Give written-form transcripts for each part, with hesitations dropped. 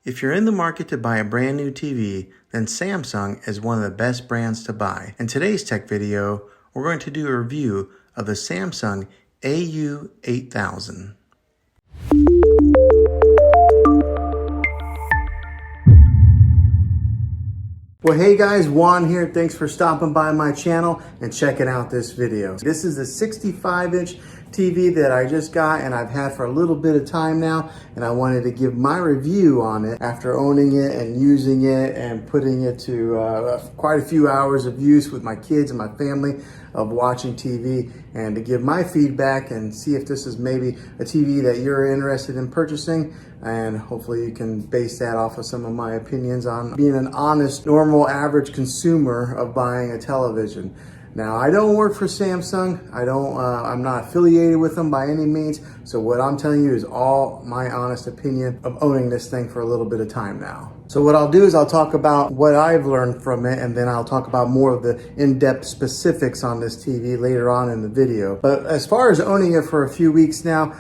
If you're in the market to buy a brand new TV, then Samsung is one of the best brands to buy. In today's tech video, we're going to do a review of the Samsung AU8000. Well, hey guys, Juan here. Thanks for stopping by my channel and checking out this video. This is a 65-inch TV that I just got and I've had for a little bit of time now, and I wanted to give my review on it after owning it and using it and putting it to quite a few hours of use with my kids and my family of watching TV, and to give my feedback and see if this is maybe a TV that you're interested in purchasing, and hopefully you can base that off of some of my opinions on being an honest, normal, average consumer of buying a television. Now, I don't work for Samsung. I'm not affiliated with them by any means. So what I'm telling you is all my honest opinion of owning this thing for a little bit of time now. So what I'll do is I'll talk about what I've learned from it, and then I'll talk about more of the in-depth specifics on this TV later on in the video. But as far as owning it for a few weeks now,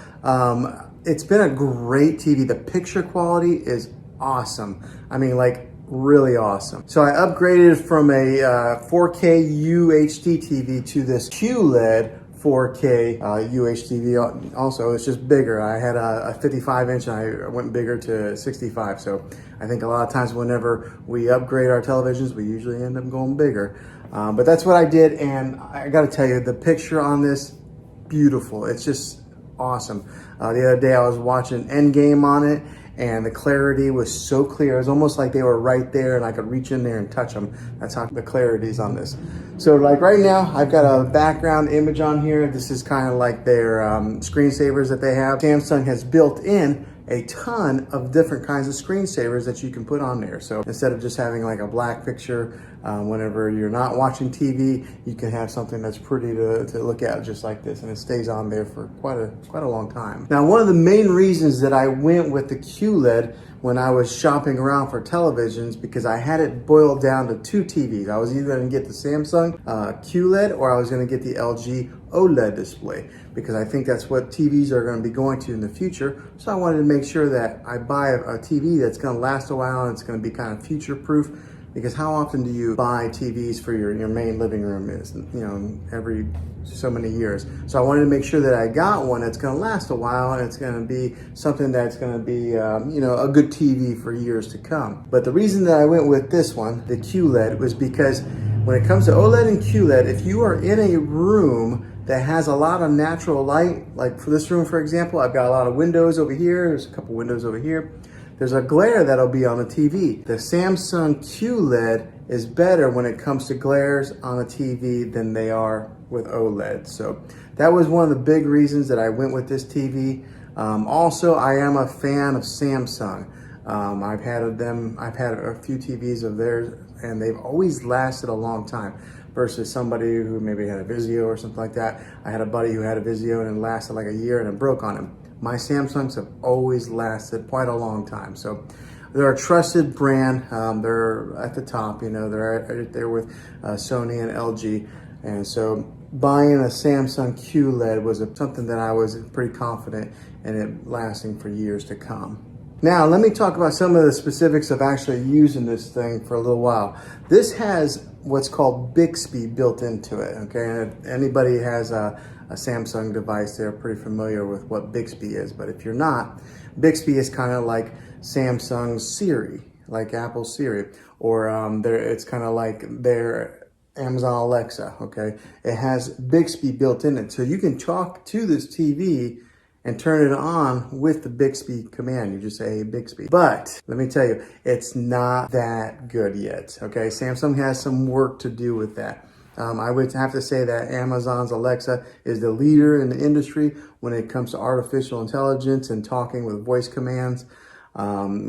it's been a great TV. The picture quality is awesome. I mean, like, really awesome. So I upgraded from a 4K UHD TV to this QLED 4K UHD. Also, it's just bigger. I had a 55-inch and I went bigger to 65. So I think a lot of times whenever we upgrade our televisions, we usually end up going bigger. But that's what I did, and I gotta tell you, the picture on this, beautiful. It's just awesome. The other day I was watching Endgame on it, and the clarity was so clear. It was almost like they were right there and I could reach in there and touch them. That's how the clarity is on this. So like right now, I've got a background image on here. This is kind of like their screensavers that they have. Samsung has built in a ton of different kinds of screensavers that you can put on there. So instead of just having like a black picture, whenever you're not watching TV, you can have something that's pretty to look at just like this, and it stays on there for quite a long time. Now, one of the main reasons that I went with the QLED when I was shopping around for televisions, because I had it boiled down to two TVs. I was either going to get the Samsung QLED or I was going to get the LG OLED display, because I think that's what TVs are going to be going to in the future. So I wanted to make sure that I buy a TV that's going to last a while and it's going to be kind of future proof, because how often do you buy TVs for your main living room? Is, you know, every so many years. So I wanted to make sure that I got one that's going to last a while and it's going to be something that's going to be, you know, a good TV for years to come. But the reason that I went with this one, the QLED, was because when it comes to OLED and QLED, if you are in a room that has a lot of natural light, like for this room, for example, I've got a lot of windows over here. There's a couple windows over here. There's a glare that'll be on the TV. The Samsung QLED is better when it comes to glares on a TV than they are with OLED. So that was one of the big reasons that I went with this TV. Also, I am a fan of Samsung. I've had a few TVs of theirs, and they've always lasted a long time, versus somebody who maybe had a Vizio or something like that. I had a buddy who had a Vizio and it lasted like a year and it broke on him. My Samsungs have always lasted quite a long time. So they're a trusted brand. They're at the top, you know, they're right there with Sony and LG. And so buying a Samsung QLED was something that I was pretty confident in it lasting for years to come. Now, let me talk about some of the specifics of actually using this thing for a little while. This has what's called Bixby built into it, okay? And anybody has a Samsung device, they're pretty familiar with what Bixby is. But if you're not, Bixby is kind of like Samsung's Siri, like Apple's Siri, or it's kind of like their Amazon Alexa, okay? It has Bixby built in it. So you can talk to this TV and turn it on with the Bixby command. You just say, hey, Bixby. But let me tell you, it's not that good yet, okay? Samsung has some work to do with that. I would have to say that Amazon's Alexa is the leader in the industry when it comes to artificial intelligence and talking with voice commands.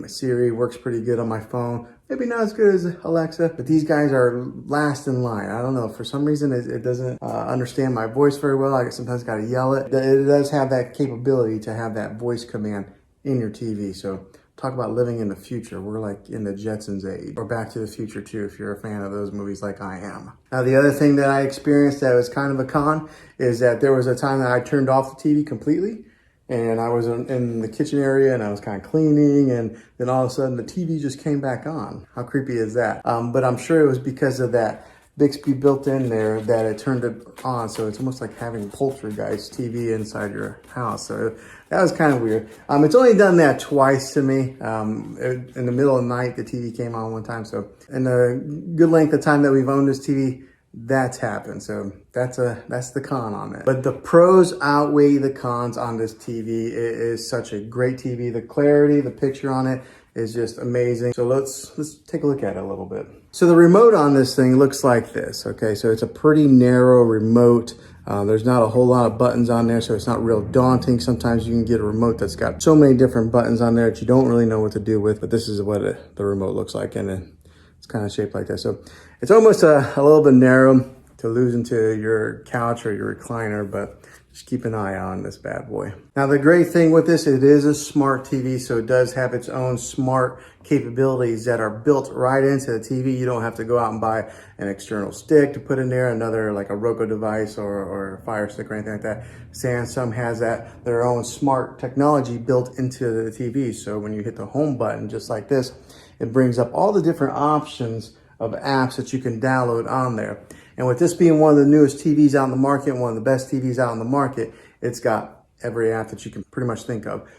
Siri works pretty good on my phone. Maybe not as good as Alexa, but these guys are last in line. I don't know, for some reason it doesn't understand my voice very well. I sometimes got to yell it. It does have that capability to have that voice command in your TV. So talk about living in the future. We're like in the Jetsons age, or Back to the Future too, if you're a fan of those movies like I am. Now, the other thing that I experienced that was kind of a con is that there was a time that I turned off the TV completely, and I was in the kitchen area and I was kind of cleaning, and then all of a sudden the TV just came back on. How creepy is that? But I'm sure it was because of that Bixby built in there that it turned it on. So it's almost like having poltergeist TV inside your house. So that was kind of weird. It's only done that twice to me. In the middle of the night, the TV came on one time. So in a good length of time that we've owned this TV, that's happened. So that's the con on it. But the pros outweigh the cons on this TV. It is such a great TV. The clarity, the picture on it is just amazing. So let's take a look at it a little bit. So the remote on this thing looks like this. Okay, so it's a pretty narrow remote. There's not a whole lot of buttons on there, so it's not real daunting. Sometimes you can get a remote that's got so many different buttons on there that you don't really know what to do with, but this is what the remote looks like, and it's kind of shaped like that. So it's almost a little bit narrow to lose into your couch or your recliner, but just keep an eye on this bad boy. Now, the great thing with this, it is a smart TV, so it does have its own smart capabilities that are built right into the TV. You don't have to go out and buy an external stick to put in there, another like a Roku device or a Fire Stick or anything like that. Samsung has their own smart technology built into the TV. So when you hit the home button, just like this, it brings up all the different options of apps that you can download on there. And with this being one of the newest TVs out in the market, one of the best TVs out in the market, it's got every app that you can pretty much think of.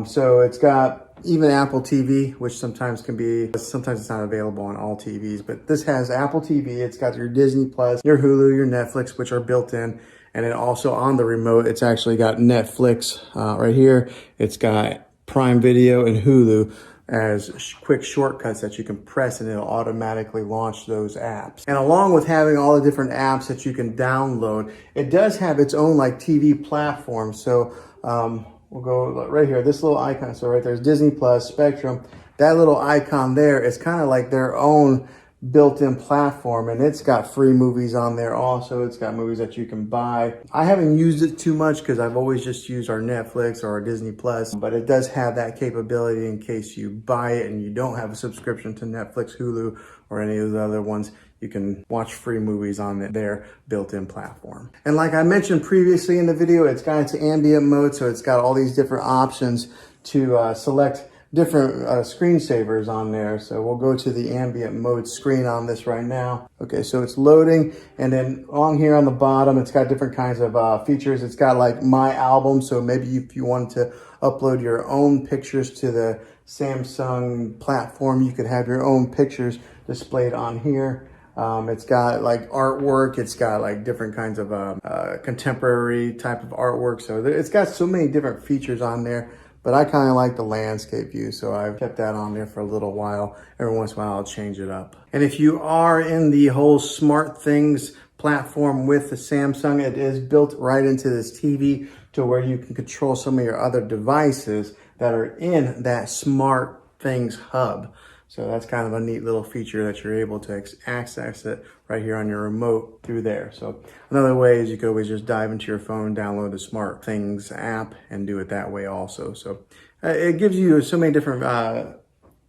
So it's got even Apple TV, which sometimes it's not available on all TVs, but this has Apple TV. It's got your Disney Plus, your Hulu, your Netflix, which are built in. And then also on the remote, it's actually got Netflix right here. It's got Prime Video and Hulu as quick shortcuts that you can press, and it'll automatically launch those apps. And along with having all the different apps that you can download, it does have its own like TV platform. So we'll go right here, this little icon. So right there's Disney Plus, Spectrum. That little icon there is kind of like their own built-in platform, and it's got free movies on there also. It's got movies that you can buy. I haven't used it too much because I've always just used our Netflix or our Disney Plus, but it does have that capability in case you buy it and you don't have a subscription to Netflix, Hulu, or any of the other ones. You can watch free movies on their built-in platform. And like I mentioned previously in the video, it's got its ambient mode, so it's got all these different options to select different screensavers on there. So we'll go to the ambient mode screen on this right now. Okay, so it's loading, and then on here on the bottom, it's got different kinds of features. It's got like My Album, so maybe if you wanted to upload your own pictures to the Samsung platform, you could have your own pictures displayed on here. It's got like artwork. It's got like different kinds of contemporary type of artwork. So it's got so many different features on there. But I kind of like the landscape view, so I've kept that on there for a little while. Every once in a while, I'll change it up. And if you are in the whole smart things platform with the Samsung, it is built right into this TV to where you can control some of your other devices that are in that smart things hub. So that's kind of a neat little feature that you're able to access it right here on your remote through there. So another way is you could always just dive into your phone, download the Smart Things app, and do it that way also. So it gives you so many different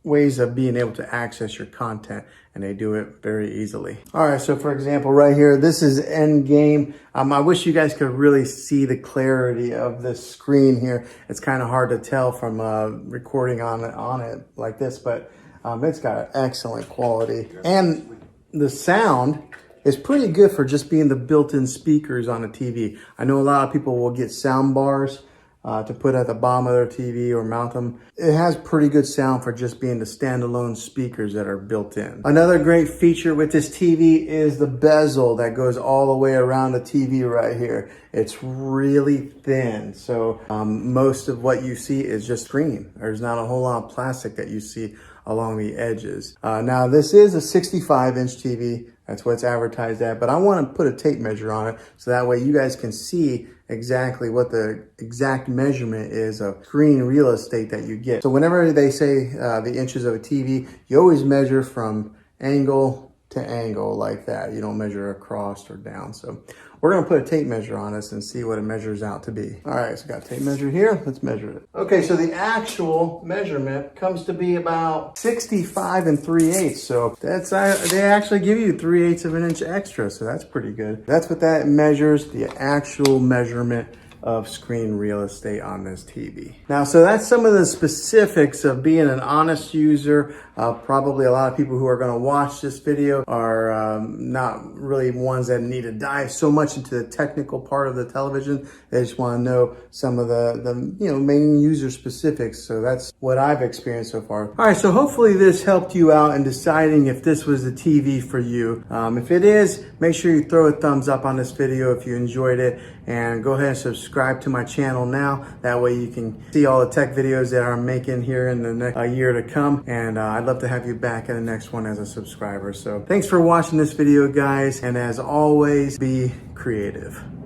ways of being able to access your content, and they do it very easily. All right, so for example, right here, this is Endgame. I wish you guys could really see the clarity of this screen here. It's kind of hard to tell from recording on it like this, but it's got excellent quality, and the sound is pretty good for just being the built-in speakers on a TV. I know a lot of people will get sound bars to put at the bottom of their TV or mount them. It has pretty good sound for just being the standalone speakers that are built in. Another great feature with this TV is the bezel that goes all the way around the TV right here. It's really thin, so most of what you see is just screen. There's not a whole lot of plastic that you see along the edges. Now this is a 65-inch TV. That's what it's advertised at, but I want to put a tape measure on it so that way you guys can see exactly what the exact measurement is of screen real estate that you get. So whenever they say the inches of a TV, you always measure from angle to angle like that. You don't measure across or down. So we're gonna put a tape measure on this and see what it measures out to be. All right, so got a tape measure here. Let's measure it. Okay, so the actual measurement comes to be about 65 3/8. So that's, they actually give you 3/8 of an inch extra. So that's pretty good. That's what that measures, the actual measurement of screen real estate on this TV. Now, so that's some of the specifics of being an honest user. Probably a lot of people who are gonna watch this video are not really ones that need to dive so much into the technical part of the television. They just wanna know some of the main user specifics. So that's what I've experienced so far. All right, so hopefully this helped you out in deciding if this was the TV for you. If it is, make sure you throw a thumbs up on this video if you enjoyed it, and go ahead and subscribe to my channel now. That way you can see all the tech videos that I'm making here in the next year to come. And I'd love to have you back in the next one as a subscriber. So thanks for watching this video, guys. And as always, be creative.